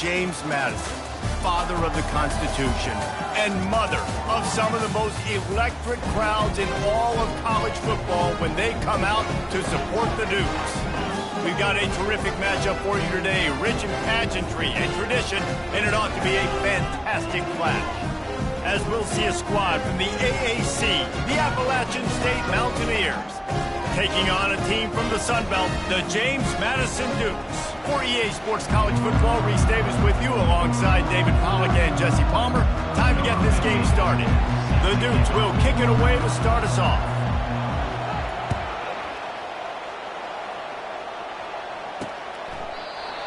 James Madison, father of the Constitution, and mother of some of the most electric crowds in all of college football when they come out to support the Dukes. We've got a terrific matchup for you today, rich in pageantry and tradition, and it ought to be a fantastic clash. As we'll see a squad from the AAC, the Appalachian State Mountaineers, taking on a team from the Sun Belt, the James Madison Dukes. For EA Sports College Football, Reese Davis with you alongside David Pollack and Jesse Palmer. Time to get this game started. The Dukes will kick it away to start us off.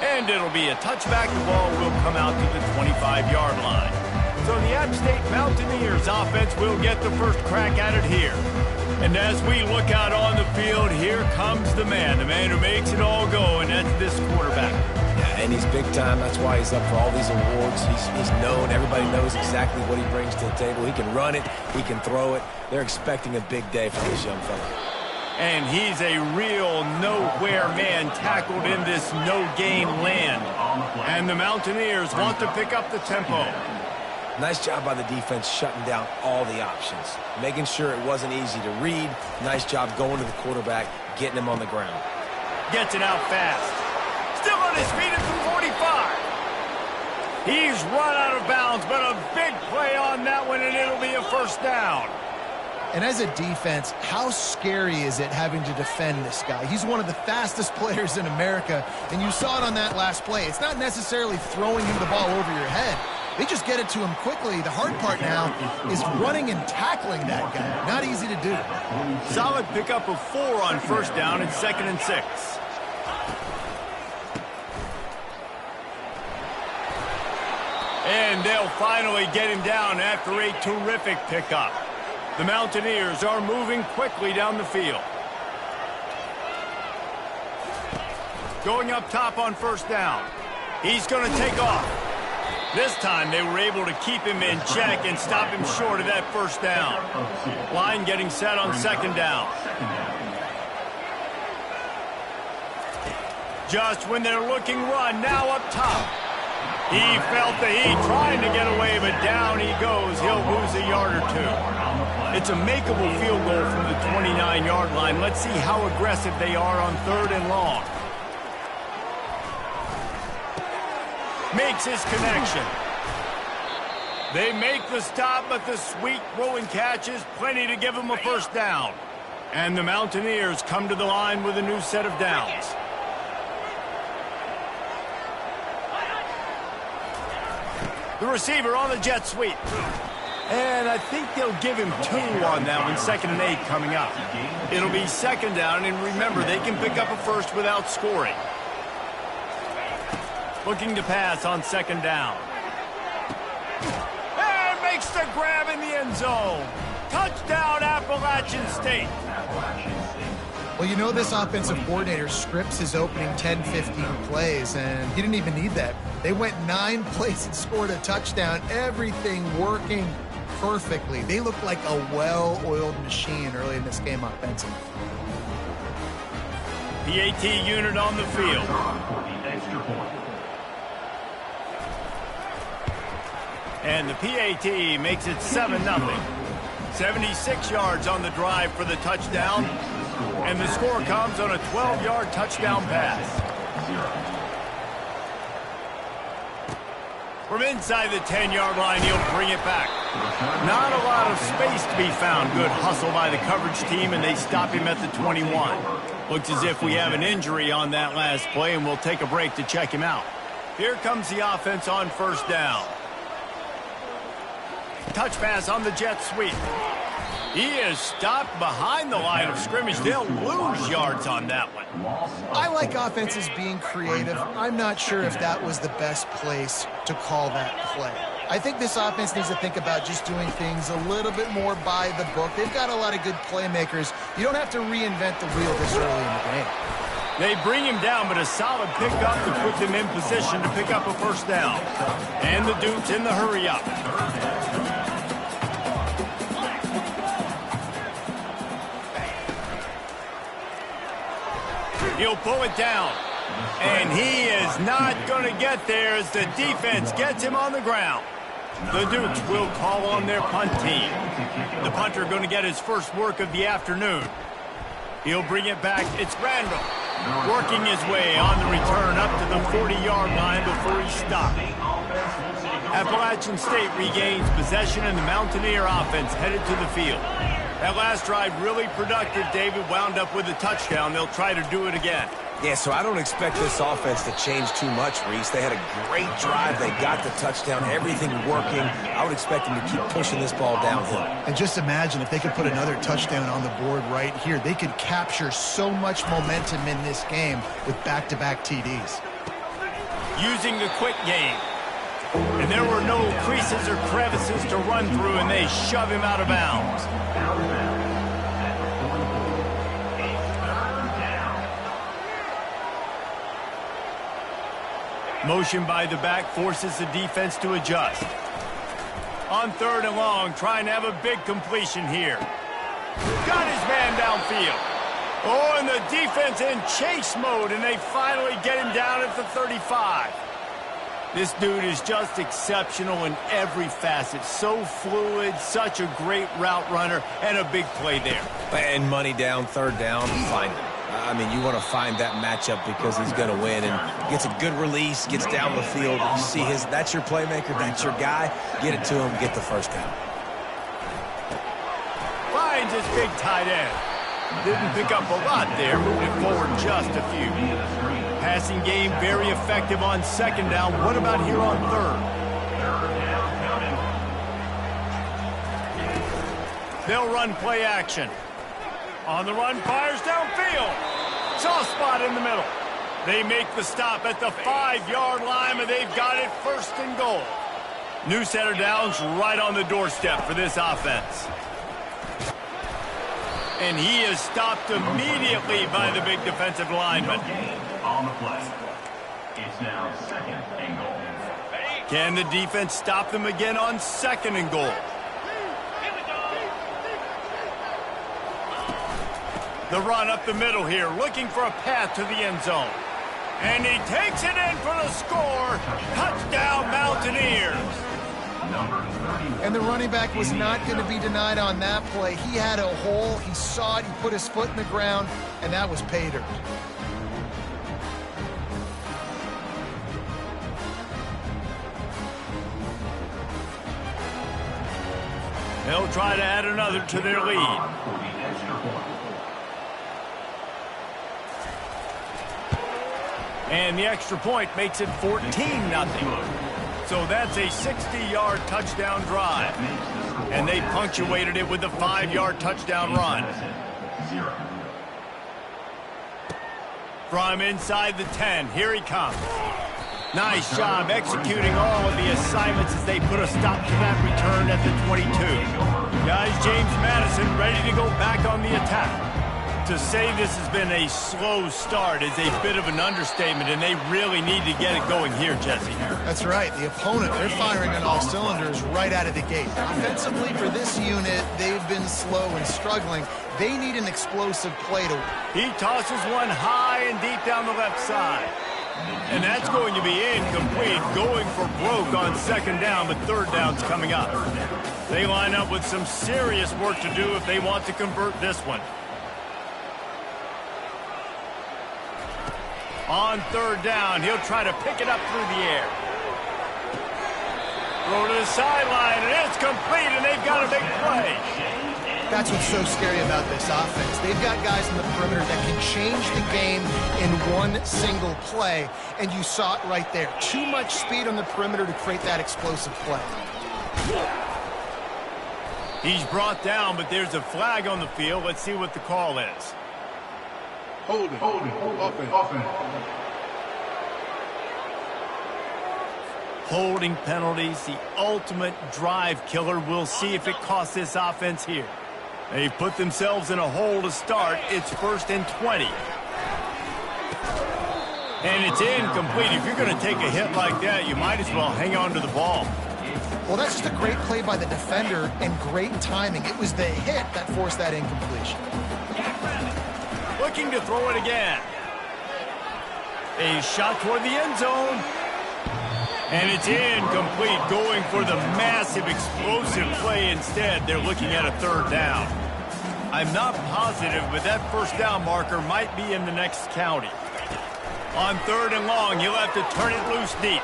And it'll be a touchback. The ball will come out to the 25-yard line. So the App State Mountaineers offense will get the first crack at it here. And as we look out on the field, here comes the man who makes it all go, and that's this quarterback. Yeah, and he's big time. That's why he's up for all these awards. He's known. Everybody knows exactly what he brings to the table. He can run it. He can throw it. They're expecting a big day from this young fella. And he's a real nowhere man tackled in this no-game land. And the Mountaineers want to pick up the tempo. Nice job by the defense shutting down all the options, making sure it wasn't easy to read. Nice job going to the quarterback, getting him on the ground. Gets it out fast. Still on his feet at the 45. He's run out of bounds, but a big play on that one, and it'll be a first down. And as a defense, how scary is it having to defend this guy? He's one of the fastest players in America, and you saw it on that last play. It's not necessarily throwing him the ball over your head. They just get it to him quickly. The hard part now is running and tackling that guy. Not easy to do. Solid pickup of 4 on first down and 2nd and 6. And they'll finally get him down after a terrific pickup. The Mountaineers are moving quickly down the field. Going up top on first down. He's going to take off. This time they were able to keep him in check and stop him short of that first down. Line getting set on 2nd down. Just when they're looking run, now up top. He felt the heat trying to get away, but down he goes. He'll lose a yard or 2. It's a makeable field goal from the 29-yard line. Let's see how aggressive they are on 3rd and long. Makes his connection. They make the stop, but the sweet rolling catch is plenty to give him a first down. And the Mountaineers come to the line with a new set of downs. The receiver on the jet sweep. And I think they'll give him 2 on that one, 2nd and 8 coming up. It'll be 2nd down, and remember, they can pick up a first without scoring. Looking to pass on 2nd down. And makes the grab in the end zone. Touchdown, Appalachian State. Well, you know this offensive coordinator scripts his opening 10-15 plays, and he didn't even need that. They went 9 plays and scored a touchdown. Everything working perfectly. They looked like a well-oiled machine early in this game offensively. PAT unit on the field. And the PAT makes it 7-0. 76 yards on the drive for the touchdown. And the score comes on a 12-yard touchdown pass. From inside the 10-yard line, he'll bring it back. Not a lot of space to be found. Good hustle by the coverage team, and they stop him at the 21. Looks as if we have an injury on that last play, and we'll take a break to check him out. Here comes the offense on first down. Touch pass on the jet sweep. He is stopped behind the line of scrimmage. They'll lose yards on that one. I like offenses being creative. I'm not sure if that was the best place to call that play. I think this offense needs to think about just doing things a little bit more by the book. They've got a lot of good playmakers. You don't have to reinvent the wheel this early in the game. They bring him down, but a solid pickup to put them in position to pick up a first down. And the Dukes in the hurry up. He'll pull it down. And he is not going to get there as the defense gets him on the ground. The Dukes will call on their punt team. The punter going to get his first work of the afternoon. He'll bring it back. It's Randall working his way on the return up to the 40-yard line before he stopped. Appalachian State regains possession, and the Mountaineer offense headed to the field. That last drive really productive. David wound up with a touchdown. They'll try to do it again. Yeah, so I don't expect this offense to change too much, Reese. They had a great drive. They got the touchdown, everything working. I would expect them to keep pushing this ball downhill. And just imagine if they could put another touchdown on the board right here. They could capture so much momentum in this game with back-to-back TDs. Using the quick game. And there were no creases or crevices to run through, and they shove him out of bounds. Motion by the back forces the defense to adjust. On 3rd and long, trying to have a big completion here. Got his man downfield. Oh, and the defense in chase mode, and they finally get him down at the 35. This dude is just exceptional in every facet. So fluid, such a great route runner, and a big play there. And money down, 3rd down, find him. I mean, you want to find that matchup because he's going to win, and gets a good release, gets down the field. You see that's your playmaker, that's your guy. Get it to him, get the first down. Finds his big tight end. Didn't pick up a lot there, moving forward just a few. Passing game very effective on 2nd down. What about here on 3rd? They'll run play action. On the run, fires downfield. Soft spot in the middle. They make the stop at the 5-yard line, and they've got it 1st and goal. New set of downs right on the doorstep for this offense. And he is stopped immediately by the big defensive lineman. On the play. It's now 2nd and goal. Can the defense stop them again on 2nd and goal? The run up the middle here, looking for a path to the end zone. And he takes it in for the score. Touchdown, Mountaineers. And the running back was not going to be denied on that play. He had a hole, he saw it, he put his foot in the ground, and that was pay dirt. They'll try to add another to their lead. And the extra point makes it 14-0. So that's a 60-yard touchdown drive. And they punctuated it with a 5-yard touchdown run. From inside the 10, here he comes. Nice job executing all of the assignments as they put a stop to that return at the 22. Guys, James Madison ready to go back on the attack. To say this has been a slow start is a bit of an understatement, and they really need to get it going here, Jesse. That's right. The opponent, they're firing on all cylinders right out of the gate. Offensively, for this unit, they've been slow and struggling. They need an explosive play to win. He tosses one high and deep down the left side. And that's going to be incomplete, going for broke on 2nd down, but 3rd down's coming up. They line up with some serious work to do if they want to convert this one. On 3rd down, he'll try to pick it up through the air. Throw to the sideline, and it's complete, and they've got a big play. That's what's so scary about this offense. They've got guys in the perimeter that can change the game in one single play, and you saw it right there. Too much speed on the perimeter to create that explosive play. He's brought down, but there's a flag on the field. Let's see what the call is. Holding. Offense. Holding penalties, the ultimate drive killer. We'll see if it costs this offense here. They've put themselves in a hole to start. It's 1st and 20. And it's incomplete. If you're going to take a hit like that, you might as well hang on to the ball. Well, that's just a great play by the defender and great timing. It was the hit that forced that incompletion. Looking to throw it again. A shot toward the end zone. And it's incomplete, going for the massive explosive play instead. They're looking at a third down. I'm not positive, but that first down marker might be in the next county. On third and long, he'll have to turn it loose deep.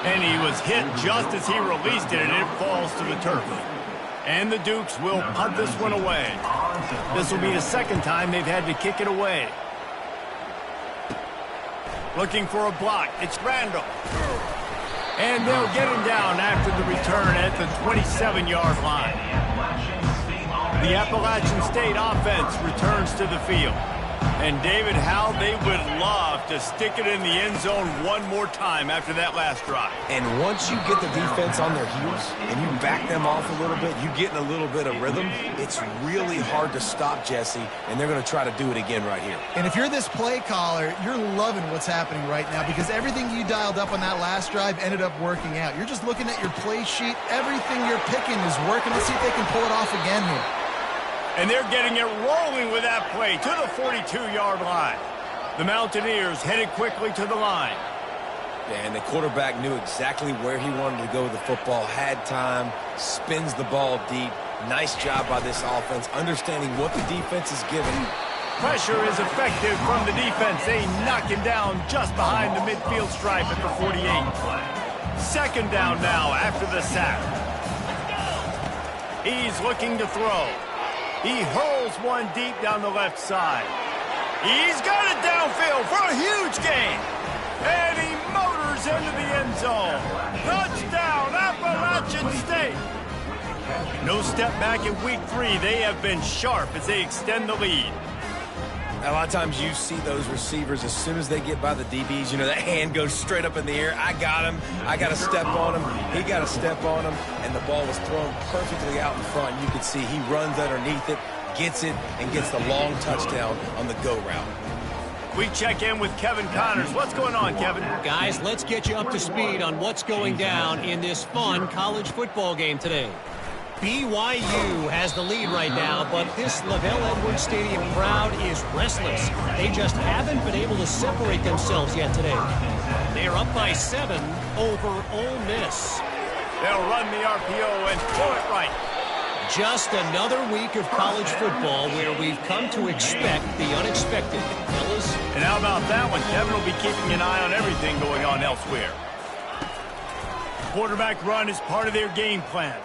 And he was hit just as he released it, and it falls to the turf. And the Dukes will punt this one away. This will be the second time they've had to kick it away. Looking for a block. It's Randall. And they'll get him down after the return at the 27-yard line. The Appalachian State offense returns to the field. And David, how they would love to stick it in the end zone one more time after that last drive. And once you get the defense on their heels and you back them off a little bit, you get in a little bit of rhythm, it's really hard to stop, Jesse, and they're going to try to do it again right here. And if you're this play caller, you're loving what's happening right now because everything you dialed up on that last drive ended up working out. You're just looking at your play sheet. Everything you're picking is working. Let's see if they can pull it off again here. And they're getting it rolling with that play to the 42-yard line. The Mountaineers headed quickly to the line. Yeah, and the quarterback knew exactly where he wanted to go with the football, had time, spins the ball deep. Nice job by this offense, understanding what the defense is giving. Pressure is effective from the defense. They knock him down just behind the midfield stripe at the 48. Second down now after the sack. He's looking to throw. He hurls one deep down the left side. He's got it downfield for a huge gain. And he motors into the end zone. Touchdown, Appalachian State. No step back in week 3. They have been sharp as they extend the lead. A lot of times you see those receivers, as soon as they get by the DBs, you know, that hand goes straight up in the air. I got him. I got to step on him. He got to step on him. And the ball was thrown perfectly out in front. You can see he runs underneath it, gets it, and gets the long touchdown on the go route. We check in with Kevin Connors. What's going on, Kevin? Guys, let's get you up to speed on what's going down in this fun college football game today. BYU has the lead right now, but this LaVell Edwards Stadium crowd is restless. They just haven't been able to separate themselves yet today. They are up by 7 over Ole Miss. They'll run the RPO and throw it right. Just another week of college football where we've come to expect the unexpected. Fellas? And how about that one? Kevin will be keeping an eye on everything going on elsewhere. Quarterback run is part of their game plan.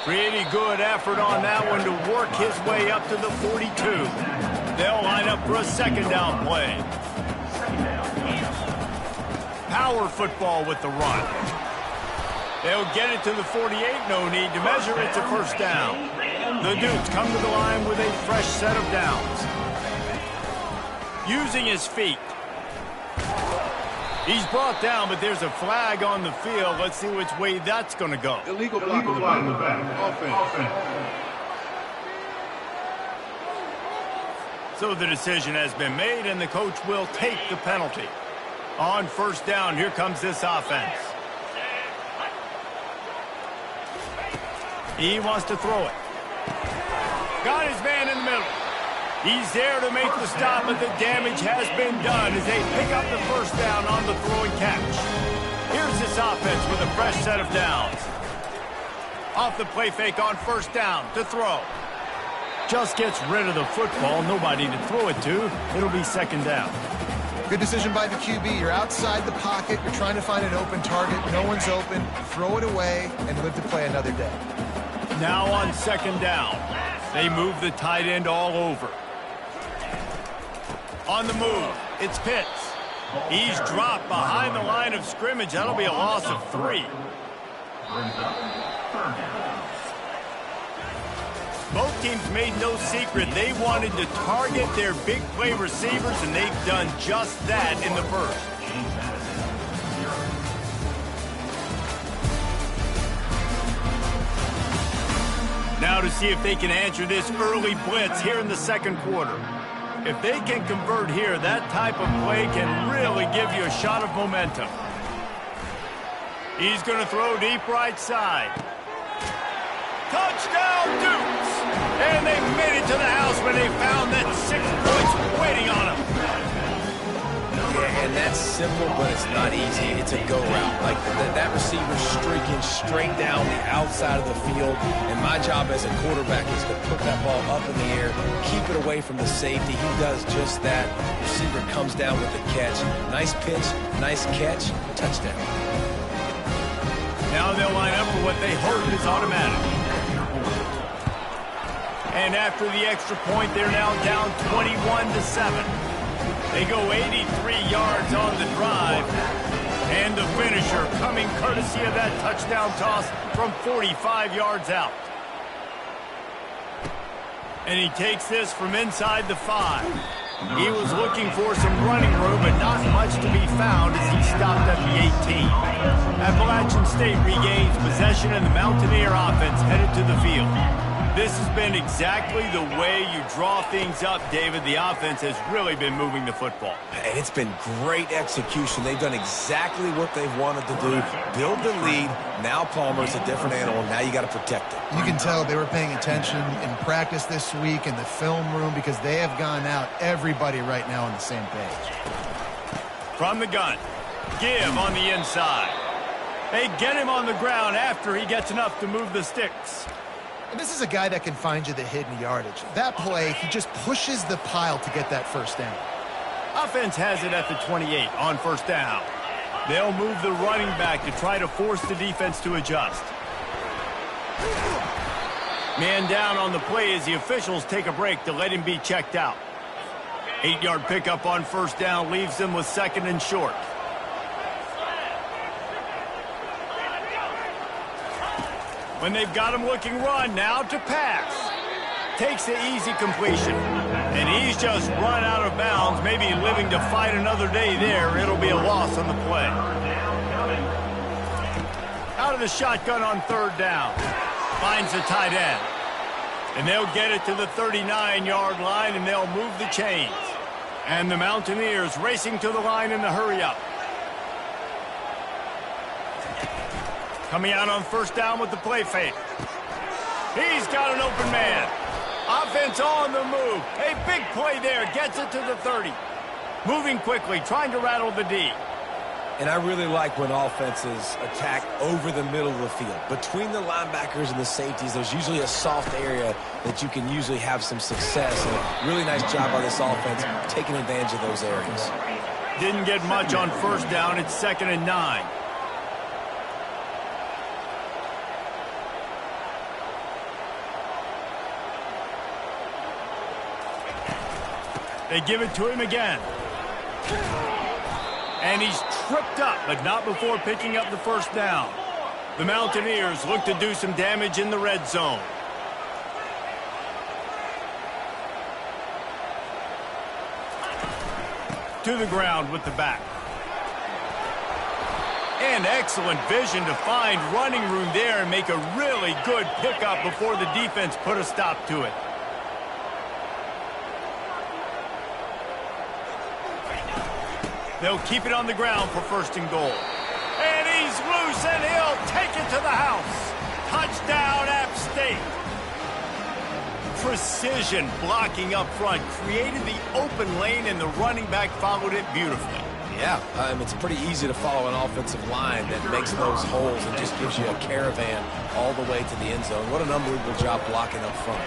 Pretty good effort on that one to work his way up to the 42. They'll line up for a second down play. Power football with the run. They'll get it to the 48. No need to measure. It's a first down. The Dukes come to the line with a fresh set of downs. Using his feet. He's brought down, but there's a flag on the field. Let's see which way that's going to go. Illegal block in the back. Offense. So the decision has been made, and the coach will take the penalty. On first down, here comes this offense. He wants to throw it. Got his man in the middle. He's there to make the stop, but the damage has been done as they pick up the first down on the throw and catch. Here's this offense with a fresh set of downs. Off the play fake on first down to throw. Just gets rid of the football. Nobody to throw it to. It'll be second down. Good decision by the QB. You're outside the pocket. You're trying to find an open target. No one's open. Throw it away and live to play another day. Now on second down. They move the tight end all over. On the move, it's Pitts. He's dropped behind the line of scrimmage. That'll be a loss of 3. Both teams made no secret. They wanted to target their big play receivers, and they've done just that in the first. Now to see if they can answer this early blitz here in the second quarter. If they can convert here, that type of play can really give you a shot of momentum. He's going to throw deep right side. Touchdown, Dukes! And they made it to the house when they found that 6 points waiting on them. And that's simple, but it's not easy. It's a go route. Like that receiver streaking straight down the outside of the field. And my job as a quarterback is to put that ball up in the air, keep it away from the safety. He does just that. Receiver comes down with the catch. Nice pitch, nice catch, touchdown. Now they'll line up for what they hope is automatic. And after the extra point, they're now down 21-7. They go 83 yards on the drive. And the finisher coming courtesy of that touchdown toss from 45 yards out. And he takes this from inside the 5. He was looking for some running room, but not much to be found as he stopped at the 18. Appalachian State regains possession, and the Mountaineer offense headed to the field. This has been exactly the way you draw things up, David. The offense has really been moving the football. And it's been great execution. They've done exactly what they've wanted to do. Build the lead. Now Palmer's a different animal. Now you got to protect it. You can tell they were paying attention in practice this week in the film room because they have gone out, everybody right now on the same page. From the gun, give on the inside. They get him on the ground after he gets enough to move the sticks. And this is a guy that can find you the hidden yardage. That play, he just pushes the pile to get that first down. Offense has it at the 28 on first down. They'll move the running back to try to force the defense to adjust. Man down on the play as the officials take a break to let him be checked out. 8-yard pickup on first down leaves them with 2nd and short. When they've got him looking run, now to pass. Takes the easy completion. And he's just run out of bounds, maybe living to fight another day there. It'll be a loss on the play. Out of the shotgun on third down. Finds the tight end. And they'll get it to the 39-yard line, and they'll move the chains. And the Mountaineers racing to the line in the hurry-up. Coming out on first down with the play fake. He's got an open man. Offense on the move. A big play there. Gets it to the 30. Moving quickly, trying to rattle the D. And I really like when offenses attack over the middle of the field. Between the linebackers and the safeties, there's usually a soft area that you can usually have some success. And a really nice job by this offense taking advantage of those areas. Didn't get much on first down. It's 2nd and 9. They give it to him again. And he's tripped up, but not before picking up the first down. The Mountaineers look to do some damage in the red zone. To the ground with the back. And excellent vision to find running room there and make a really good pickup before the defense put a stop to it. They'll keep it on the ground for 1st and goal. And he's loose, and he'll take it to the house. Touchdown, App State. Precision blocking up front created the open lane, and the running back followed it beautifully. Yeah, it's pretty easy to follow an offensive line that makes those holes and just gives you a caravan all the way to the end zone. What an unbelievable job blocking up front.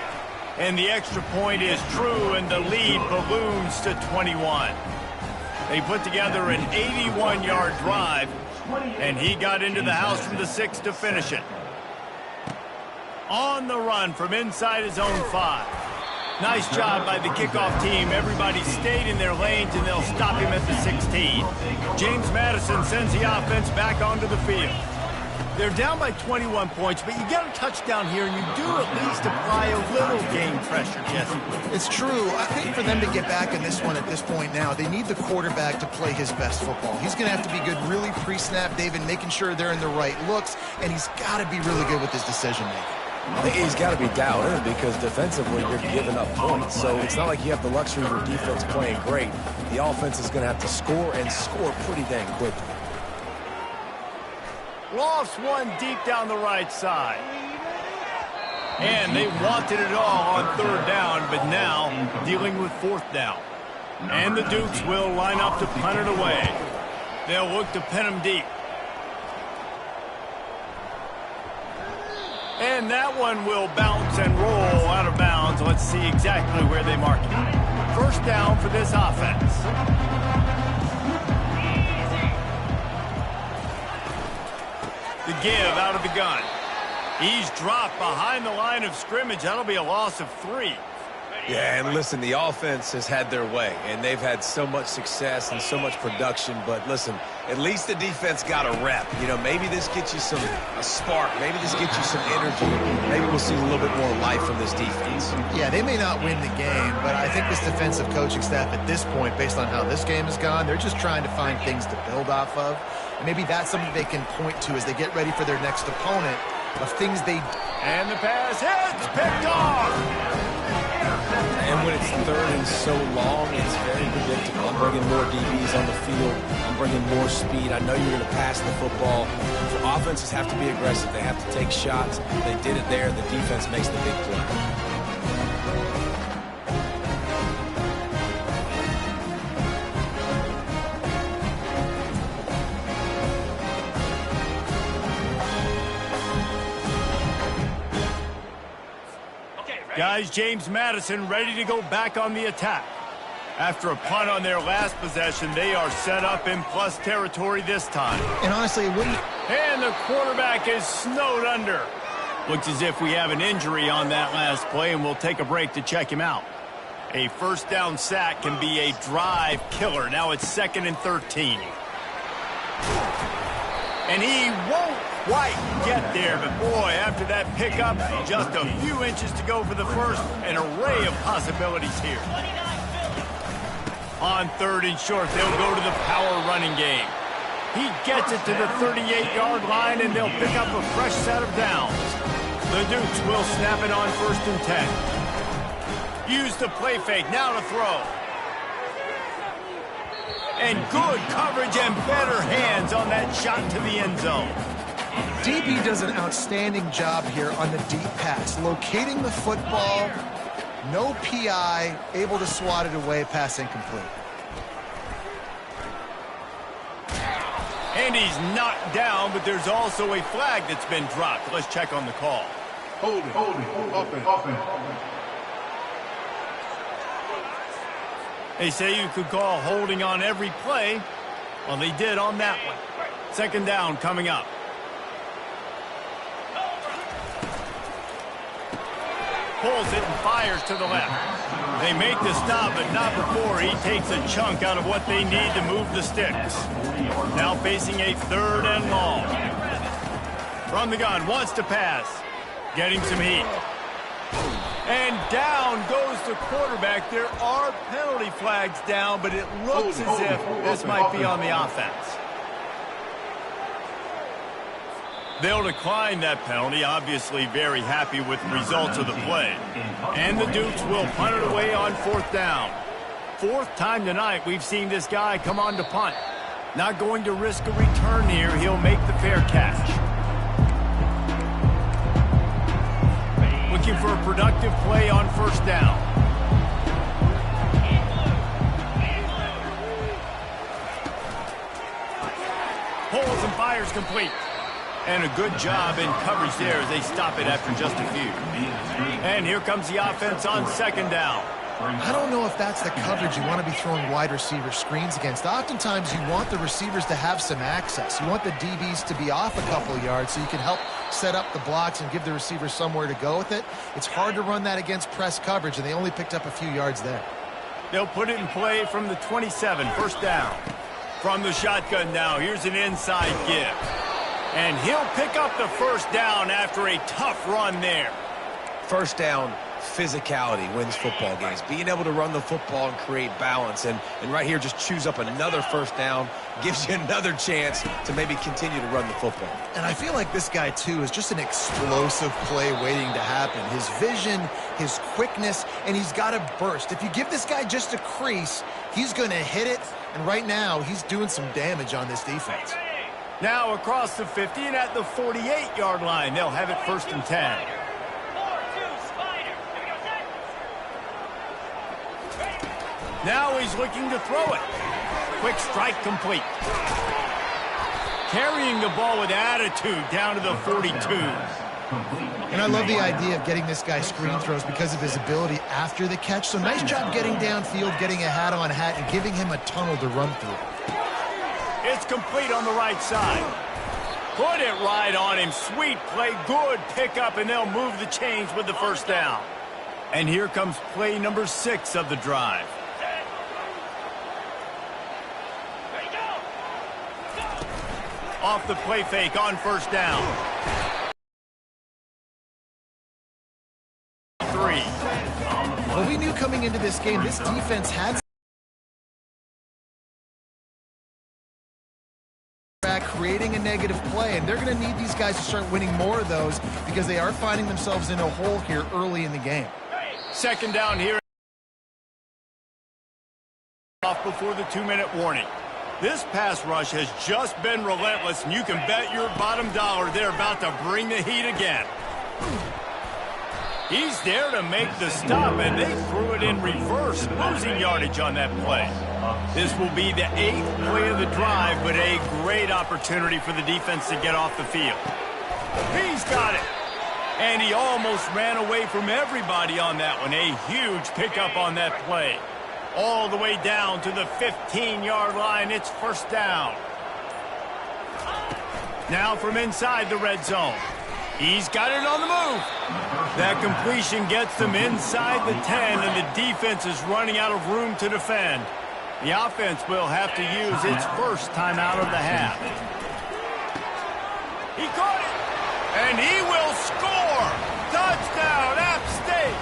And the extra point is true, and the lead balloons to 21. They put together an 81-yard drive, and he got into the house from the 6 to finish it. On the run from inside his own 5. Nice job by the kickoff team. Everybody stayed in their lanes, and they'll stop him at the 16. James Madison sends the offense back onto the field. They're down by 21 points, but you get a touchdown here, and you do at least apply a little game pressure, Jesse. It's true. I think for them to get back in this one at this point now, they need the quarterback to play his best football. He's going to have to be good really pre-snap, David, making sure they're in the right looks, and he's got to be really good with his decision-making. I think he's got to be dialed in because defensively you're giving up points. So it's not like you have the luxury of your defense playing great. The offense is going to have to score and score pretty dang quickly. Lofts one deep down the right side. And they wanted it all on third down, but now dealing with 4th down. And the Dukes will line up to punt it away. They'll look to pin them deep. And that one will bounce and roll out of bounds. Let's see exactly where they mark it. First down for this offense. The give out of the gun. He's dropped behind the line of scrimmage. That'll be a loss of 3. Yeah, and listen, the offense has had their way, and they've had so much success and so much production. But listen, at least the defense got a rep. You know, maybe this gets you a spark. Maybe this gets you some energy. Maybe we'll see a little bit more life from this defense. Yeah, they may not win the game, but I think this defensive coaching staff at this point, based on how this game has gone, they're just trying to find things to build off of. And maybe that's something they can point to as they get ready for their next opponent of things they... And the pass hits, picked off! And when it's third and so long, it's very predictable. I'm bringing more DBs on the field. I'm bringing more speed. I know you're going to pass the football. So offenses have to be aggressive. They have to take shots. They did it there. The defense makes the big play. Guys, James Madison ready to go back on the attack. After a punt on their last possession, they are set up in plus territory this time. And honestly, it wouldn't... And the quarterback is snowed under. Looks as if we have an injury on that last play, and we'll take a break to check him out. A first down sack can be a drive killer. Now it's 2nd and 13. And he won't quite get there, but boy, after that pickup, just a few inches to go for the first. An array of possibilities here. On 3rd and short, they'll go to the power running game. He gets it to the 38-yard line, and they'll pick up a fresh set of downs. The Dukes will snap it on 1st and 10. Use the play fake, now to throw. And good coverage and better hands on that shot to the end zone. DB does an outstanding job here on the deep pass, locating the football, no PI, able to swat it away, pass incomplete. And he's knocked down, but there's also a flag that's been dropped. Let's check on the call. Holding, offense. They say you could call holding on every play. Well, they did on that one. 2nd down coming up. Pulls it and fires to the left. They make the stop, but not before he takes a chunk out of what they need to move the sticks. Now facing a 3rd and long. From the gun, wants to pass. Getting some heat. And down goes the quarterback. There are penalty flags down, but it looks as if this might be on the offense. They'll decline that penalty, obviously very happy with the results of the play. And the Dukes will punt it away on 4th down. 4th time tonight we've seen this guy come on to punt. Not going to risk a return here. He'll make the fair catch. Looking for a productive play on 1st down. Pulls and fires complete. And a good job in coverage there as they stop it after just a few. And here comes the offense on 2nd down. I don't know if that's the coverage you want to be throwing wide receiver screens against. Oftentimes, you want the receivers to have some access. You want the DBs to be off a couple of yards so you can help set up the blocks and give the receivers somewhere to go with it. It's hard to run that against press coverage, and they only picked up a few yards there. They'll put it in play from the 27, 1st down. From the shotgun now, here's an inside give. And he'll pick up the 1st down after a tough run there. 1st down, physicality wins football games. Being able to run the football and create balance. And right here, just choose up another 1st down, gives you another chance to maybe continue to run the football. And I feel like this guy, too, is just an explosive play waiting to happen. His vision, his quickness, and he's got a burst. If you give this guy just a crease, he's going to hit it. And right now, he's doing some damage on this defense. Now across the 50 and at the 48-yard line, they'll have it 1st and 10. Now he's looking to throw it. Quick strike complete. Carrying the ball with attitude down to the 42. And I love the idea of getting this guy screen throws because of his ability after the catch. So nice job getting downfield, getting a hat-on-hat, and giving him a tunnel to run through. It's complete on the right side. Put it right on him. Sweet play. Good pickup, and they'll move the chains with the first down. And here comes play number 6 of the drive. Off the play fake on first down. 3. Well, we knew coming into this game, this defense had creating a negative play, and they're going to need these guys to start winning more of those because they are finding themselves in a hole here early in the game. Second down here. Off before the 2-minute warning. This pass rush has just been relentless, and you can bet your bottom dollar they're about to bring the heat again. He's there to make the stop, and they threw it in reverse, losing yardage on that play. This will be the 8th play of the drive, but a great opportunity for the defense to get off the field. He's got it. And he almost ran away from everybody on that one. A huge pickup on that play. All the way down to the 15-yard line. It's first down. Now from inside the red zone. He's got it on the move. That completion gets them inside the 10, and the defense is running out of room to defend. The offense will have to use its first timeout of the half. He caught it, and he will score. Touchdown, App State.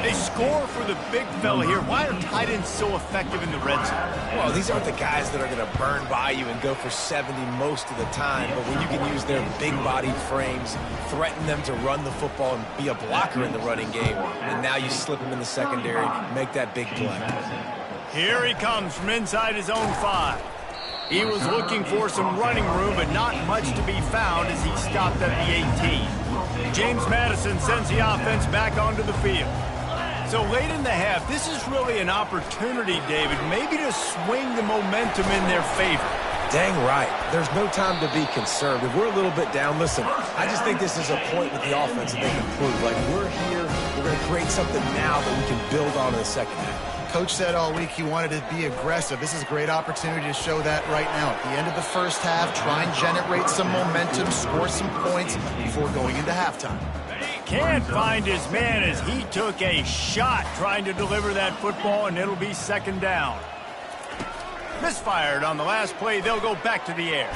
They score for the big fella here. Why are tight ends so effective in the red zone? Well, these aren't the guys that are going to burn by you and go for 70 most of the time, but when you can use their big-bodied frames, threaten them to run the football and be a blocker in the running game, and now you slip them in the secondary, make that big play. Here he comes from inside his own 5. He was looking for some running room, but not much to be found as he stopped at the 18. James Madison sends the offense back onto the field. So late in the half, this is really an opportunity, David, maybe to swing the momentum in their favor. Dang right. There's no time to be concerned. If we're a little bit down, listen, I just think this is a point with the offense that they can prove. Like, we're here, we're going to create something now that we can build on in the second half. Coach said all week he wanted to be aggressive. This is a great opportunity to show that right now. At the end of the first half, try and generate some momentum, score some points before going into halftime. Can't find his man as he took a shot trying to deliver that football, and it'll be second down. Misfired on the last play. They'll go back to the air.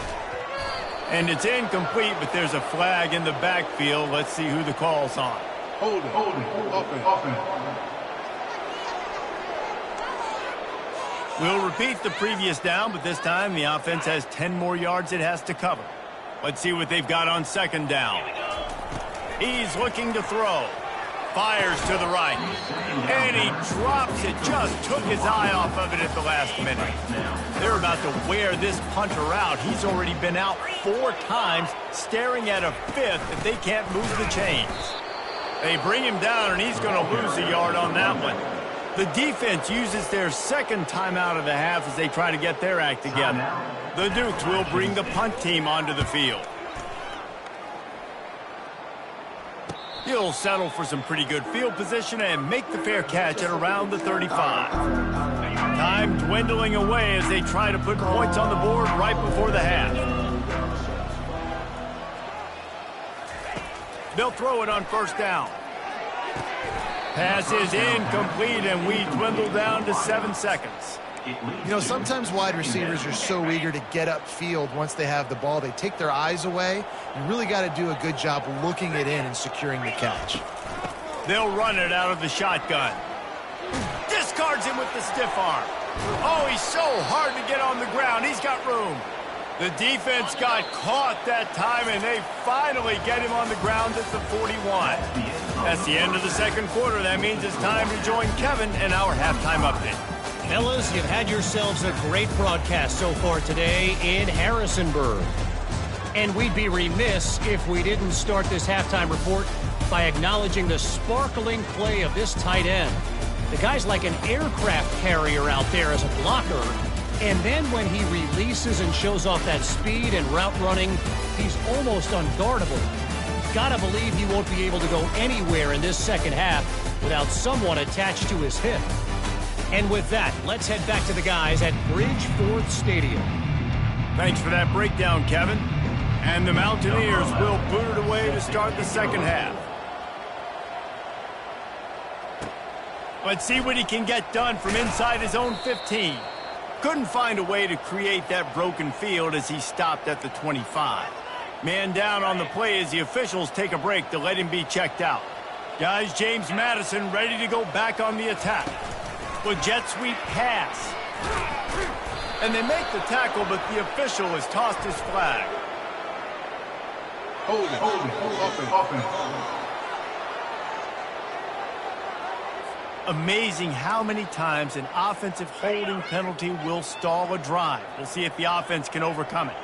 And it's incomplete, but there's a flag in the backfield. Let's see who the call's on. Hold it, offense. We'll repeat the previous down, but this time the offense has 10 more yards it has to cover. Let's see what they've got on second down. He's looking to throw. Fires to the right. And he drops it. Just took his eye off of it at the last minute. They're about to wear this punter out. He's already been out 4 times, staring at a 5th if they can't move the chains. They bring him down, and he's going to lose a yard on that one. The defense uses their second timeout of the half as they try to get their act together. The Dukes will bring the punt team onto the field. He'll settle for some pretty good field position and make the fair catch at around the 35. Time dwindling away as they try to put points on the board right before the half. They'll throw it on first down. Pass is incomplete, and we dwindle down to 7 seconds. You know, sometimes wide receivers are so eager to get upfield once they have the ball. They take their eyes away. You really got to do a good job looking it in and securing the catch. They'll run it out of the shotgun. Discards him with the stiff arm. Oh, he's so hard to get on the ground. He's got room. The defense got caught that time, and they finally get him on the ground at the 41. That's the end of the second quarter. That means it's time to join Kevin and our halftime update. Fellas, you've had yourselves a great broadcast so far today in Harrisonburg. And we'd be remiss if we didn't start this halftime report by acknowledging the sparkling play of this tight end. The guy's like an aircraft carrier out there as a blocker. And then when he releases and shows off that speed and route running, he's almost unguardable. Gotta believe he won't be able to go anywhere in this second half without someone attached to his hip. And with that, let's head back to the guys at Bridgeforth Stadium. Thanks for that breakdown, Kevin. And the Mountaineers will boot it away to start the second half. Let's see what he can get done from inside his own 15. Couldn't find a way to create that broken field as he stopped at the 25. Man down on the play as the officials take a break to let him be checked out. Guys, James Madison ready to go back on the attack. With jet sweep pass. And they make the tackle, but the official has tossed his flag. Hold it. Offense. Amazing how many times an offensive holding penalty will stall a drive. We'll see if the offense can overcome it.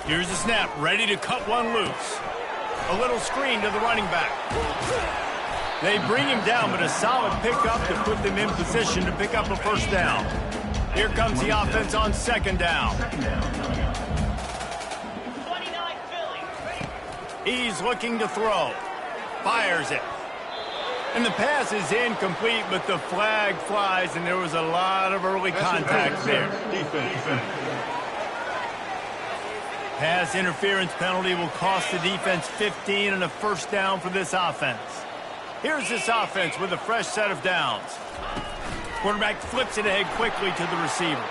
Here's the snap, ready to cut one loose. A little screen to the running back. They bring him down, but a solid pickup to put them in position to pick up a first down. Here comes the offense on second down. He's looking to throw. Fires it. And the pass is incomplete, but the flag flies, and there was a lot of early contact there. Defense. Pass interference penalty will cost the defense 15 and a first down for this offense. Here's this offense with a fresh set of downs. Quarterback flips it ahead quickly to the receiver.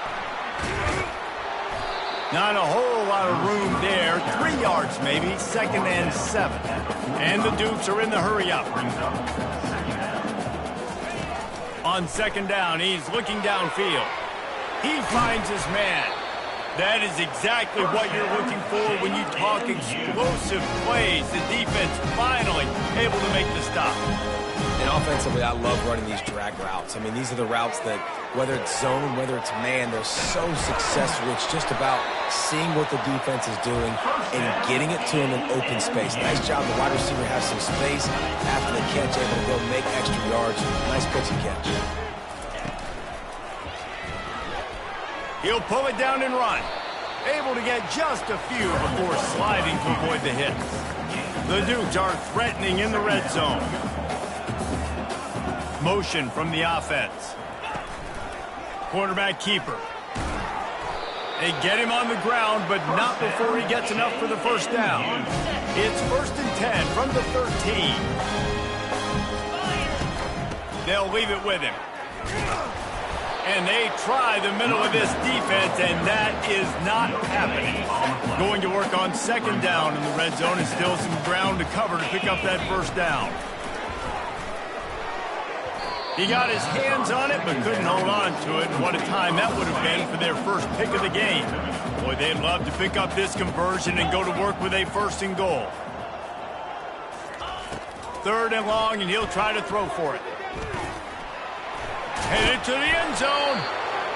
Not a whole lot of room there. 3 yards maybe, 2nd and 7. And the Dukes are in the hurry-up. On second down, he's looking downfield. He finds his man. That is exactly what you're looking for when you talk explosive plays. The defense finally able to make the stop. And offensively, I love running these drag routes. I mean, these are the routes that, whether it's zone, whether it's man, they're so successful. It's just about seeing what the defense is doing and getting it to them in open space. Nice job. The wide receiver has some space after the catch, able to go make extra yards. Nice pitch and catch. He'll pull it down and run. Able to get just a few before sliding to avoid the hit. The Dukes are threatening in the red zone. Motion from the offense. Quarterback keeper. They get him on the ground, but not before he gets enough for the first down. It's 1st and 10 from the 13. They'll leave it with him. And they try the middle of this defense, and that is not happening. Going to work on second down in the red zone, and still some ground to cover to pick up that first down. He got his hands on it, but couldn't hold on to it. And what a time that would have been for their first pick of the game. Boy, they'd love to pick up this conversion and go to work with a 1st and goal. 3rd and long, and he'll try to throw for it. Headed to the end zone.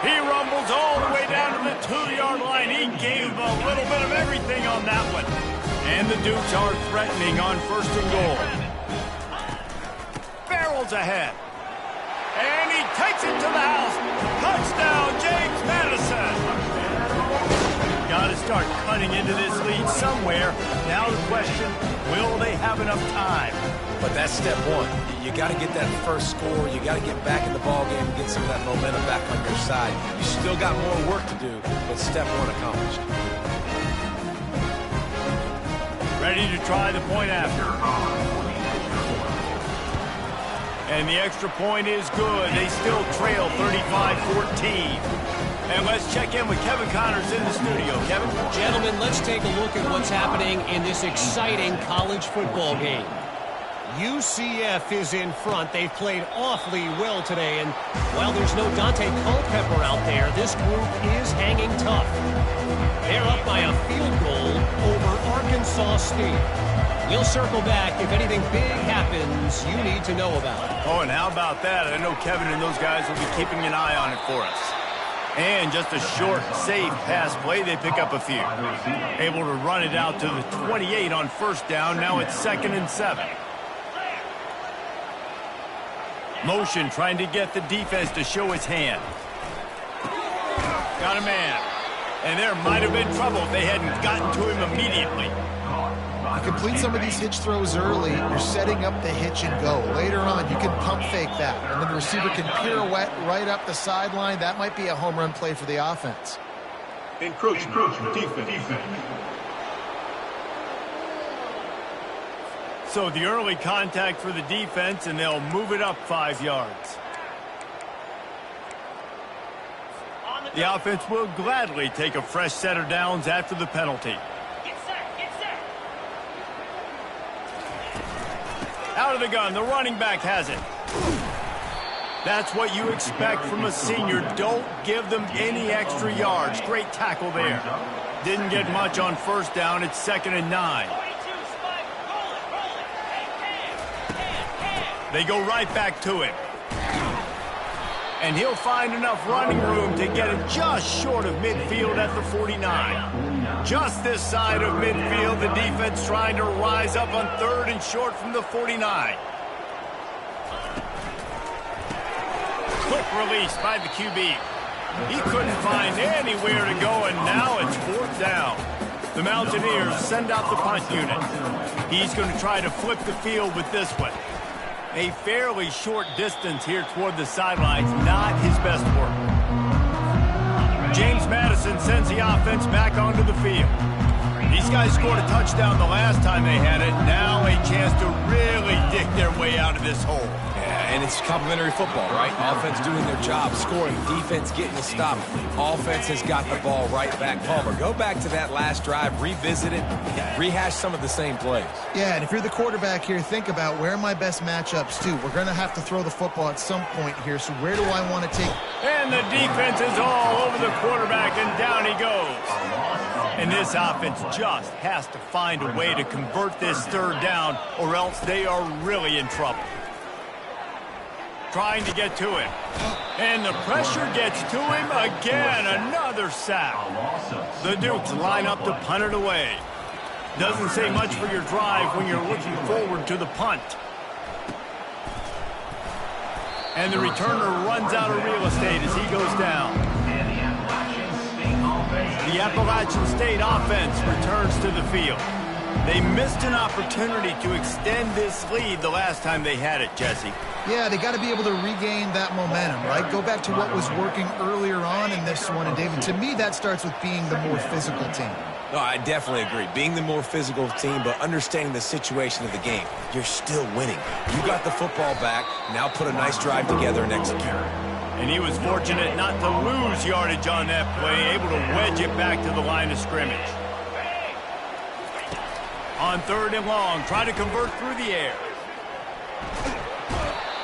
He rumbles all the way down to the 2-yard line. He gave a little bit of everything on that one. And the Dukes are threatening on 1st and goal. Barrels ahead. And he takes it to the house. Touchdown, James Madison. Got to start cutting into this lead somewhere. Now the question, will they have enough time? But that's step one. You got to get that first score. You got to get back in the ball game and get some of that momentum back on your side. You still got more work to do, but step one accomplished. Ready to try the point after. And the extra point is good. They still trail 35-14. And let's check in with Kevin Connors in the studio. Kevin? Gentlemen, let's take a look at what's happening in this exciting college football game. UCF is in front. They've played awfully well today, and while there's no Dante Culpepper out there, this group is hanging tough. They're up by a field goal over Arkansas State. We'll circle back if anything big happens you need to know about. Oh, and how about that? I know Kevin and those guys will be keeping an eye on it for us. And just a short, safe pass play, they pick up a few. Able to run it out to the 28 on 1st down. Now it's 2nd and 7. Motion trying to get the defense to show his hand. Got a man. And there might have been trouble if they hadn't gotten to him immediately. You complete some of these hitch throws early, you're setting up the hitch and go. Later on, you can pump fake that, and then the receiver can pirouette right up the sideline. That might be a home run play for the offense. Encroachment. Defense. So the early contact for the defense, and they'll move it up 5 yards. The offense will gladly take a fresh set of downs after the penalty. Out of the gun, the running back has it. That's what you expect from a senior. Don't give them any extra yards. Great tackle there. Didn't get much on first down. It's 2nd and 9. They go right back to him. And he'll find enough running room to get it just short of midfield at the 49. Just this side of midfield, the defense trying to rise up on 3rd and short from the 49. Quick release by the QB. He couldn't find anywhere to go, and now it's 4th down. The Mountaineers send out the punt unit. He's going to try to flip the field with this one. A fairly short distance here toward the sidelines, not his best work. James Madison sends the offense back onto the field. These guys scored a touchdown the last time they had it. Now a chance to really dig their way out of this hole. Yeah, and it's complimentary football, right? Offense doing their job, scoring, defense getting a stop. Offense has got the ball right back. Palmer, go back to that last drive, revisit it, rehash some of the same plays. Yeah, and if you're the quarterback here, think about where are my best matchups too. We're going to have to throw the football at some point here, so where do I want to take? And the defense is all over the quarterback, and down he goes. And this offense just has to find a way to convert this 3rd down, or else they are really in trouble. Trying to get to him. And the pressure gets to him again. Another sack. The Dukes line up to punt it away. Doesn't say much for your drive when you're looking forward to the punt. And the returner runs out of real estate as he goes down. The Appalachian State offense returns to the field. They missed an opportunity to extend this lead the last time they had it, Jesse. Yeah, they got to be able to regain that momentum, right? Go back to what was working earlier on in this one. And, David, to me, that starts with being the more physical team. No, I definitely agree. Being the more physical team, but understanding the situation of the game. You're still winning. You got the football back. Now put a nice drive together and execute. And he was fortunate not to lose yardage on that play, able to wedge it back to the line of scrimmage. On 3rd and long, try to convert through the air.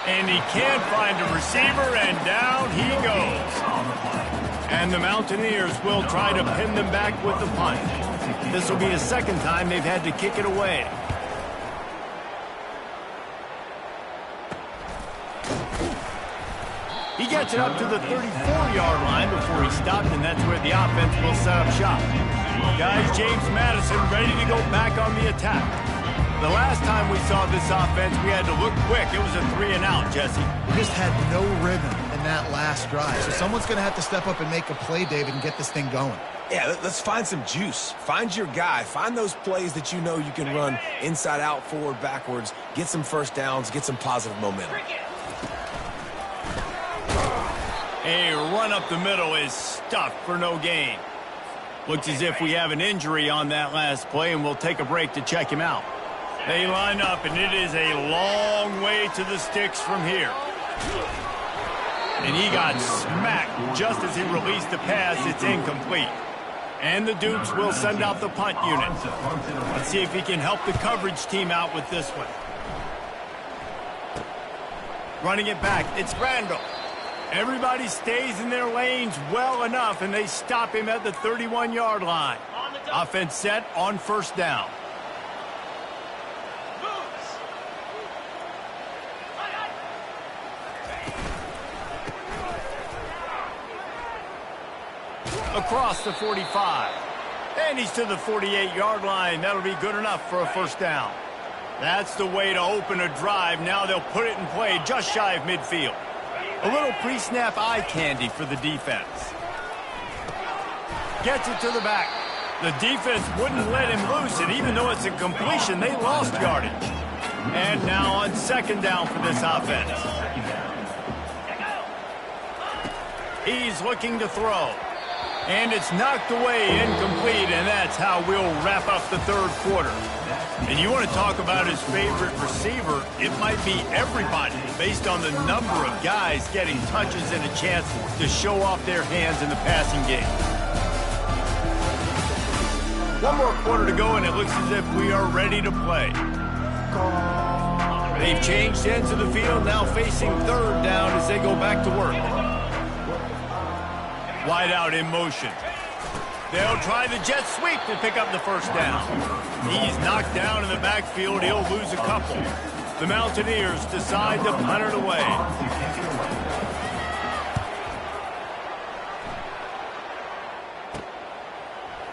And he can't find a receiver, and down he goes. And the Mountaineers will try to pin them back with the punt. This will be the 2nd time they've had to kick it away. He gets it up to the 34-yard line before he stopped, and that's where the offense will set up shop. Guys, James Madison ready to go back on the attack. The last time we saw this offense, we had to look quick. It was a 3-and-out, Jesse. We just had no rhythm in that last drive. So someone's going to have to step up and make a play, David, and get this thing going. Yeah, let's find some juice. Find your guy. Find those plays that you know you can run inside out, forward, backwards. Get some first downs. Get some positive momentum. A run up the middle is stuffed for no gain. Looks as if we have an injury on that last play, and we'll take a break to check him out. They line up, and it is a long way to the sticks from here. And he got smacked just as he released the pass. It's incomplete. And the Dukes will send out the punt unit. Let's see if he can help the coverage team out with this one. Running it back, it's Randall. Everybody stays in their lanes well enough, and they stop him at the 31-yard line. Offense set on 1st down. Across the 45. And he's to the 48-yard line. That'll be good enough for a 1st down. That's the way to open a drive. Now they'll put it in play just shy of midfield. A little pre-snap eye candy for the defense. Gets it to the back. The defense wouldn't let him loose, and even though it's a completion, they lost yardage. And now on second down for this offense. He's looking to throw. And it's knocked away, incomplete, and that's how we'll wrap up the third quarter. And you want to talk about his favorite receiver, it might be everybody based on the number of guys getting touches and a chance to show off their hands in the passing game. One more quarter to go, and it looks as if we are ready to play. They've changed ends of the field, now facing third down as they go back to work. Wide out in motion. They'll try the jet sweep to pick up the first down. He's knocked down in the backfield. He'll lose a couple. The Mountaineers decide to punt it away.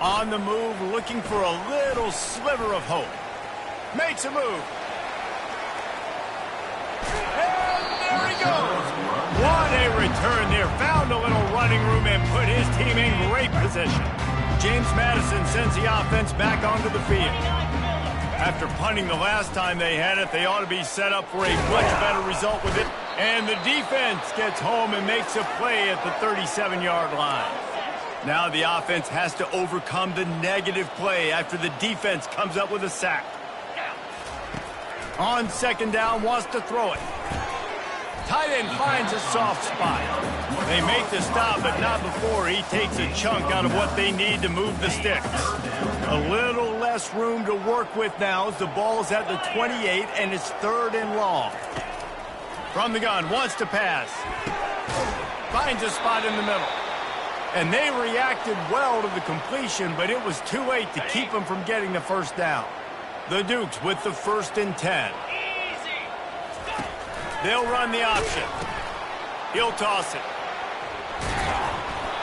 On the move, looking for a little sliver of hope. Makes a move. And there he goes. What a return there. Found a little running room and put his team in great position. James Madison sends the offense back onto the field. After punting the last time they had it, they ought to be set up for a much better result with it. And the defense gets home and makes a play at the 37-yard line. Now the offense has to overcome the negative play after the defense comes up with a sack. On second down, wants to throw it. Tight end finds a soft spot. They make the stop, but not before he takes a chunk out of what they need to move the sticks. A little less room to work with now as the ball's at the 28 and it's third and long. From the gun, wants to pass. Finds a spot in the middle. And they reacted well to the completion, but it was too late to keep them from getting the first down. The Dukes with the 1st and 10. They'll run the option. He'll toss it.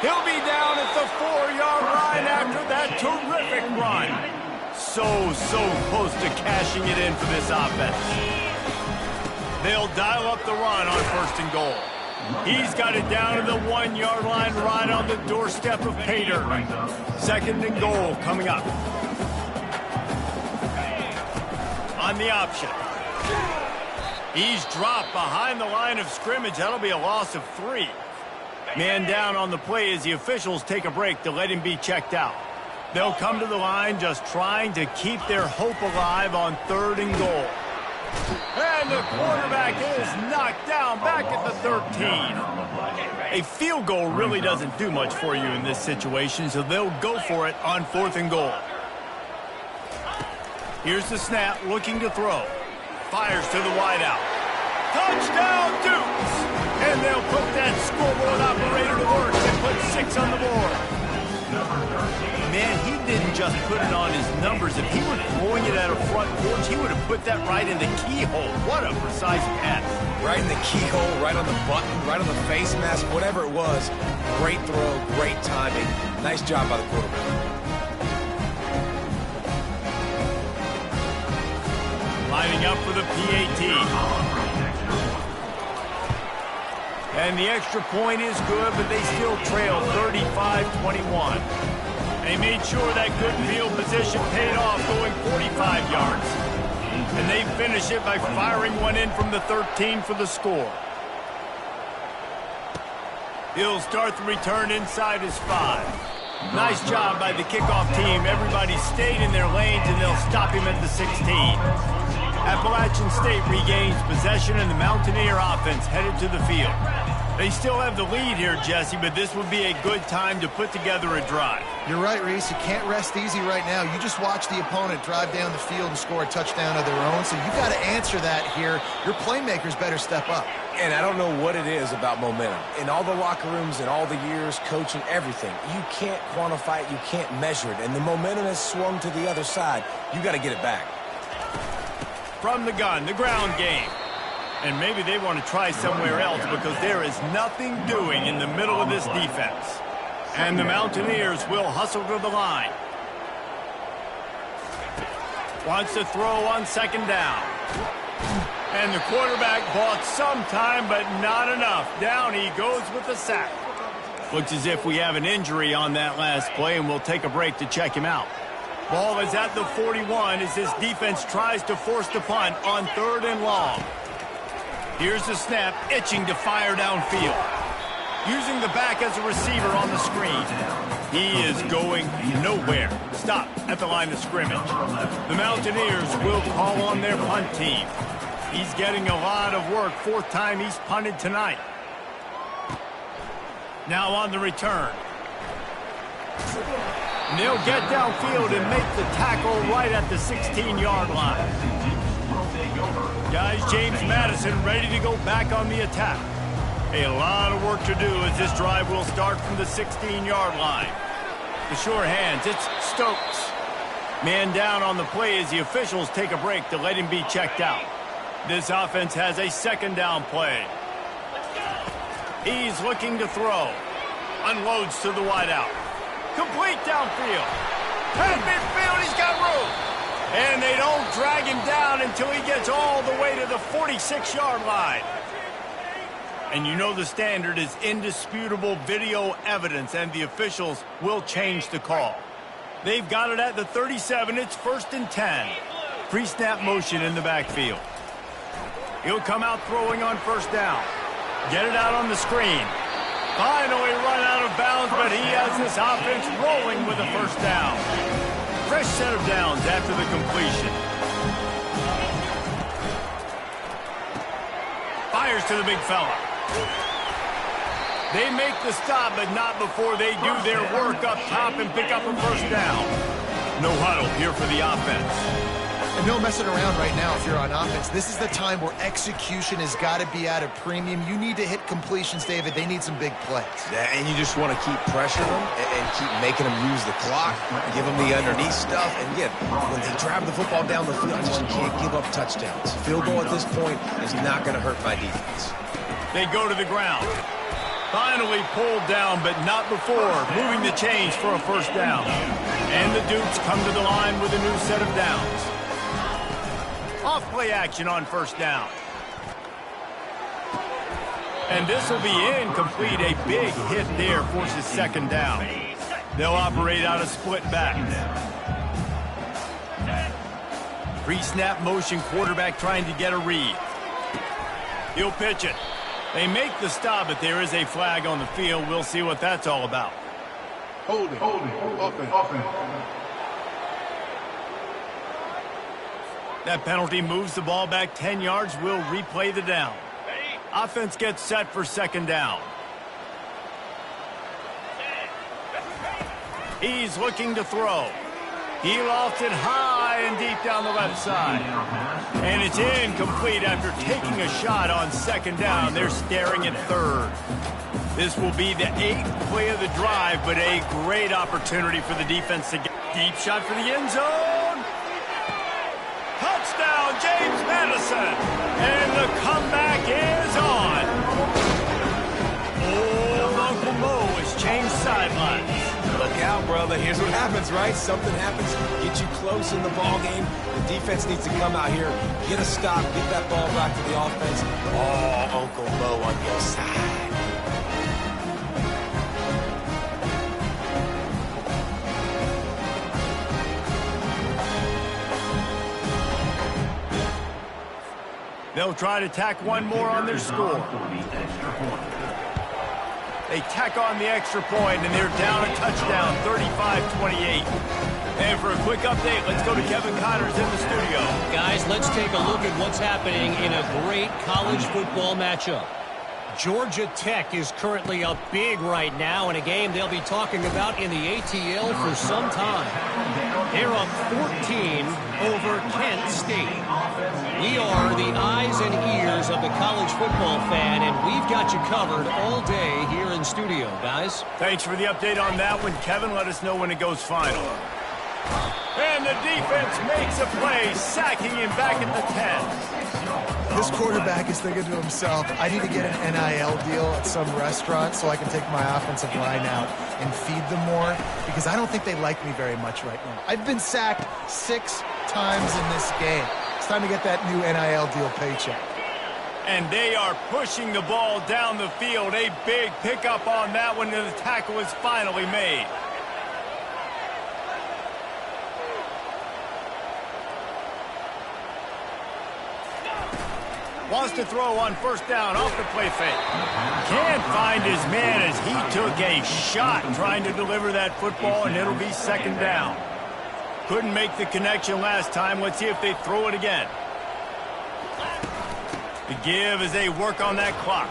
He'll be down at the 4-yard line after that terrific run. So close to cashing it in for this offense. They'll dial up the run on 1st and goal. He's got it down to the 1-yard line right on the doorstep of pay dirt. 2nd and goal coming up. On the option. He's dropped behind the line of scrimmage. That'll be a loss of 3. Man down on the play as the officials take a break to let him be checked out. They'll come to the line just trying to keep their hope alive on 3rd and goal. And the quarterback is knocked down back at the 13. A field goal really doesn't do much for you in this situation, so they'll go for it on 4th and goal. Here's the snap, looking to throw. Fires to the wideout. Touchdown, Dukes! And they'll put that scoreboard operator to work and put 6 on the board. Man, he didn't just put it on his numbers. If he were throwing it at a front porch, he would have put that right in the keyhole. What a precise pass. Right in the keyhole, right on the button, right on the face mask, whatever it was. Great throw, great timing. Nice job by the quarterback. Lining up for the PAT. And the extra point is good, but they still trail 35-21. They made sure that good field position paid off, going 45 yards. And they finish it by firing one in from the 13 for the score. He'll start the return inside his 5. Nice job by the kickoff team. Everybody stayed in their lanes, and they'll stop him at the 16. Appalachian State regains possession, and the Mountaineer offense headed to the field. They still have the lead here, Jesse, but this would be a good time to put together a drive. You're right, Reese. You can't rest easy right now. You just watch the opponent drive down the field and score a touchdown of their own, so you've got to answer that here. Your playmakers better step up. And I don't know what it is about momentum. In all the locker rooms and all the years, coaching, everything, you can't quantify it, you can't measure it. And the momentum has swung to the other side. You got to get it back. From the gun, the ground game. And maybe they want to try somewhere else because there is nothing doing in the middle of this defense. And the Mountaineers will hustle to the line. Wants to throw on second down. And the quarterback bought some time, but not enough. Down he goes with the sack. Looks as if we have an injury on that last play, and we'll take a break to check him out. Ball is at the 41 as his defense tries to force the punt on 3rd and long. Here's the snap, itching to fire downfield. Using the back as a receiver on the screen. He is going nowhere. Stop at the line of scrimmage. The Mountaineers will call on their punt team. He's getting a lot of work. 4th time he's punted tonight. Now on the return. And they'll get downfield and make the tackle right at the 16-yard line. Guys, James Madison ready to go back on the attack. A lot of work to do as this drive will start from the 16-yard line. The sure hands, it's Stokes. Man down on the play as the officials take a break to let him be checked out. This offense has a 2nd down play. He's looking to throw. Unloads to the wideout. Complete downfield. At midfield, he's got room. And they don't drag him down until he gets all the way to the 46-yard line. And you know the standard is indisputable video evidence, and the officials will change the call. They've got it at the 37. It's 1st and 10. Pre-snap motion in the backfield. He'll come out throwing on 1st down. Get it out on the screen. Finally run out of bounds, but he has this offense rolling with a 1st down. Fresh set of downs after the completion. Fires to the big fella. They make the stop, but not before they do their work up top and pick up a 1st down. No huddle here for the offense. And no messing around right now if you're on offense. This is the time where execution has got to be at a premium. You need to hit completions, David. They need some big plays. Yeah, and you just want to keep pressuring them and keep making them use the clock, give them the underneath stuff. And again, when they drive the football down the field, I just can't give up touchdowns. Field goal at this point is not going to hurt my defense. They go to the ground. Finally pulled down, but not before moving the chains for a 1st down. And the Dukes come to the line with a new set of downs. Off play action on 1st down. And this will be incomplete. A big hit there forces 2nd down. They'll operate out a split back. Pre-snap motion, quarterback trying to get a read. He'll pitch it. They make the stop, but there is a flag on the field. We'll see what that's all about. Holding. Offense. That penalty moves the ball back 10 yards. We'll replay the down. Offense gets set for 2nd down. He's looking to throw. He lofts it high and deep down the left side. And it's incomplete after taking a shot on 2nd down. They're staring at 3rd. This will be the 8th play of the drive, but a great opportunity for the defense to get deep shot for the end zone. Touchdown, James Madison. And the comeback is on. Old Uncle Mo has changed sidelines. Look out, brother. Here's what happens, right? Something happens, get you close in the ball game. The defense needs to come out here, get a stop, get that ball back to the offense. Oh, Uncle Mo on your side. They'll try to tack one more on their score. They tack on the extra point, and they're down a touchdown, 35-28. And for a quick update, let's go to Kevin Connors in the studio. Guys, let's take a look at what's happening in a great college football matchup. Georgia Tech is currently up big right now in a game they'll be talking about in the ATL for some time. They're up 14 over Kent State. We are the eyes and ears of the college football fan, and we've got you covered all day here in studio, guys. Thanks for the update on that one, Kevin. Let us know when it goes final. And the defense makes a play, sacking him back at the 10. This quarterback is thinking to himself, I need to get an NIL deal at some restaurant so I can take my offensive line out and feed them more, because I don't think they like me very much right now. I've been sacked 6 times in this game. It's time to get that new NIL deal paycheck. And they are pushing the ball down the field. A big pickup on that one, and the tackle is finally made. Wants to throw on first down off the play fake. Can't find his man as he took a shot trying to deliver that football, and it'll be second down. Couldn't make the connection last time. Let's see if they throw it again. The give as they work on that clock.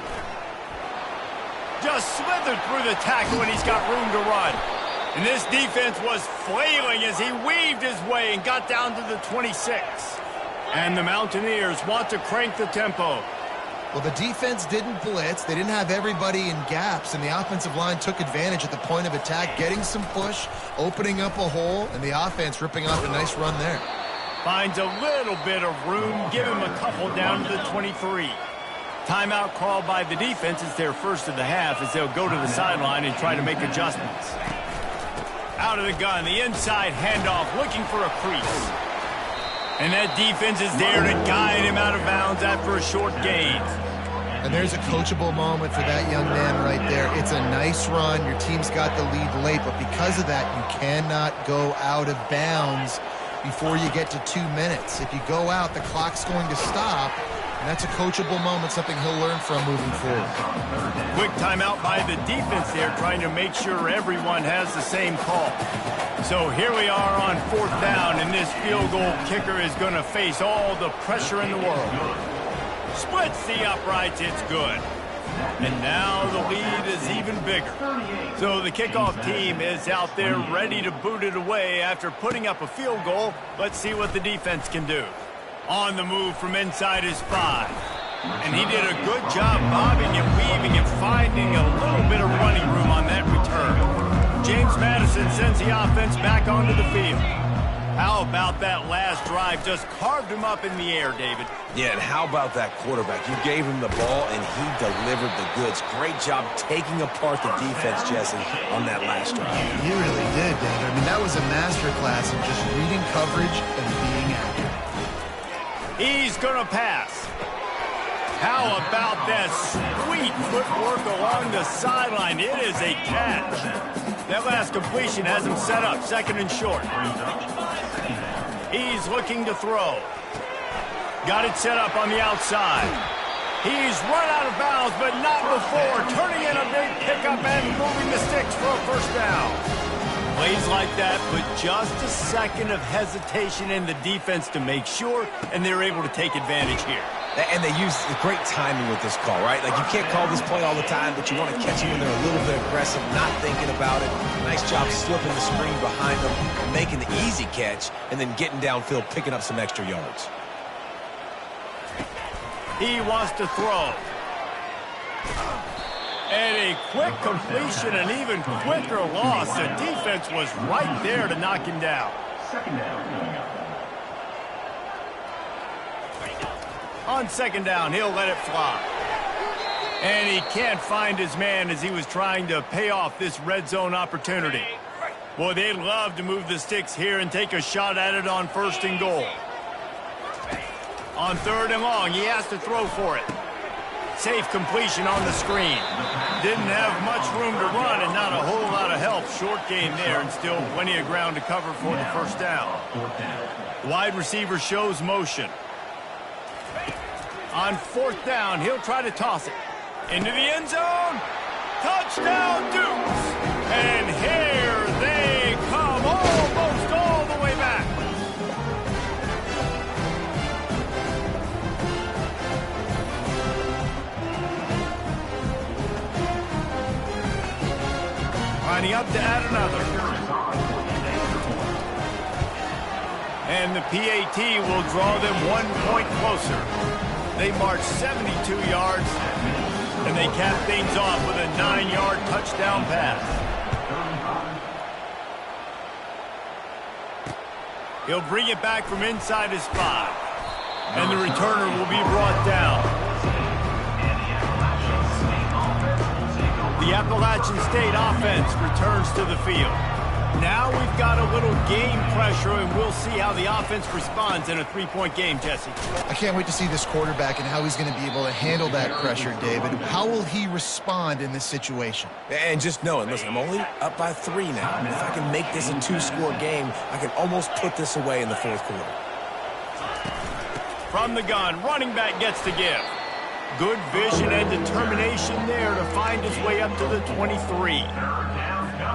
Just slithered through the tackle, and he's got room to run. And this defense was flailing as he weaved his way and got down to the 26. And the Mountaineers want to crank the tempo. Well, the defense didn't blitz. They didn't have everybody in gaps, and the offensive line took advantage at the point of attack, getting some push, opening up a hole, and the offense ripping off a nice run there. Finds a little bit of room. Give him a couple down to the 23. Timeout called by the defense. It's their first of the half as they'll go to the sideline and try to make adjustments. Out of the gun, the inside handoff, looking for a crease. And that defense is there to guide him out of bounds after a short gain. And there's a coachable moment for that young man right there. It's a nice run. Your team's got the lead late, but because of that, you cannot go out of bounds before you get to 2 minutes. If you go out, the clock's going to stop, and that's a coachable moment, something he'll learn from moving forward. Quick timeout by the defense there, trying to make sure everyone has the same call. So here we are on 4th down, and this field goal kicker is going to face all the pressure in the world. Splits the uprights, it's good. And now the lead is even bigger. So the kickoff team is out there ready to boot it away after putting up a field goal. Let's see what the defense can do. On the move from inside his 5. And he did a good job bobbing and weaving and finding a little bit of running room on that return. James Madison sends the offense back onto the field. How about that last drive? Just carved him up in the air, David. Yeah, and how about that quarterback? You gave him the ball, and he delivered the goods. Great job taking apart the defense, Jesse, on that last drive. He really did, David. I mean, that was a masterclass in just reading coverage and being accurate. He's going to pass. How about that sweet footwork along the sideline? It is a catch. That last completion has him set up, 2nd and short. He's looking to throw. Got it set up on the outside. He's run out of bounds, but not before. Turning in a big pickup and moving the sticks for a first down. Plays like that, but just a second of hesitation in the defense to make sure, and they're able to take advantage here. And they use great timing with this call, right? Like, you can't call this play all the time, but you want to catch them when they're a little bit aggressive, not thinking about it. Nice job slipping the screen behind them, making the easy catch, and then getting downfield, picking up some extra yards. He wants to throw. And a quick completion, an even quicker loss. The defense was right there to knock him down. Second down. On 2nd down, he'll let it fly. And he can't find his man as he was trying to pay off this red zone opportunity. Boy, they'd love to move the sticks here and take a shot at it on 1st and goal. On 3rd and long, he has to throw for it. Safe completion on the screen. Didn't have much room to run and not a whole lot of help. Short gain there and still plenty of ground to cover for the first down. Wide receiver shows motion. On 4th down, he'll try to toss it. Into the end zone. Touchdown, Dukes. And here they come, almost all the way back. Lining up to add another. And the PAT will draw them 1 point closer. They march 72 yards, and they cap things off with a 9-yard touchdown pass. He'll bring it back from inside his 5. And the returner will be brought down. The Appalachian State offense returns to the field. Now we've got a little game pressure, and we'll see how the offense responds in a 3-point game, Jesse. I can't wait to see this quarterback and how he's going to be able to handle that pressure, David. How will he respond in this situation? And just knowing, listen, I'm only up by 3 now. I mean, if I can make this a 2-score game, I can almost put this away in the 4th quarter. From the gun, running back gets to give. Good vision and determination there to find his way up to the 23.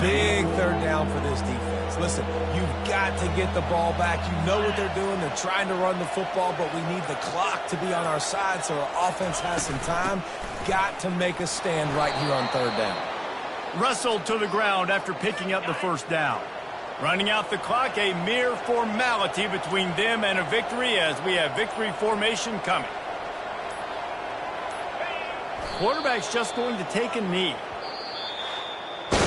Big 3rd down for this defense. Listen, you've got to get the ball back. You know what they're doing. They're trying to run the football, but we need the clock to be on our side so our offense has some time. Got to make a stand right here on 3rd down. Wrestled to the ground after picking up the 1st down. Running out the clock, a mere formality between them and a victory as we have victory formation coming. Quarterback's just going to take a knee.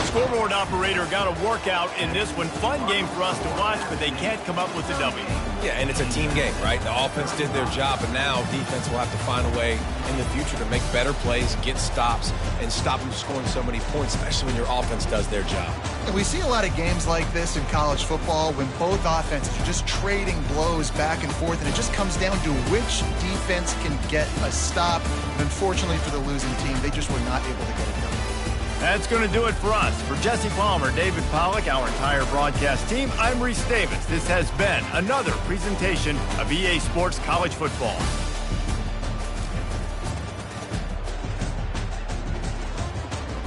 Scoreboard operator got a workout in this one. Fun game for us to watch, but they can't come up with a W. Yeah, and it's a team game, right? The offense did their job, and now defense will have to find a way in the future to make better plays, get stops, and stop them scoring so many points, especially when your offense does their job. And we see a lot of games like this in college football when both offenses are just trading blows back and forth, and it just comes down to which defense can get a stop. And unfortunately for the losing team, they just were not able to get it done. That's going to do it for us. For Jesse Palmer, David Pollack, our entire broadcast team, I'm Reese Davis. This has been another presentation of EA Sports College Football.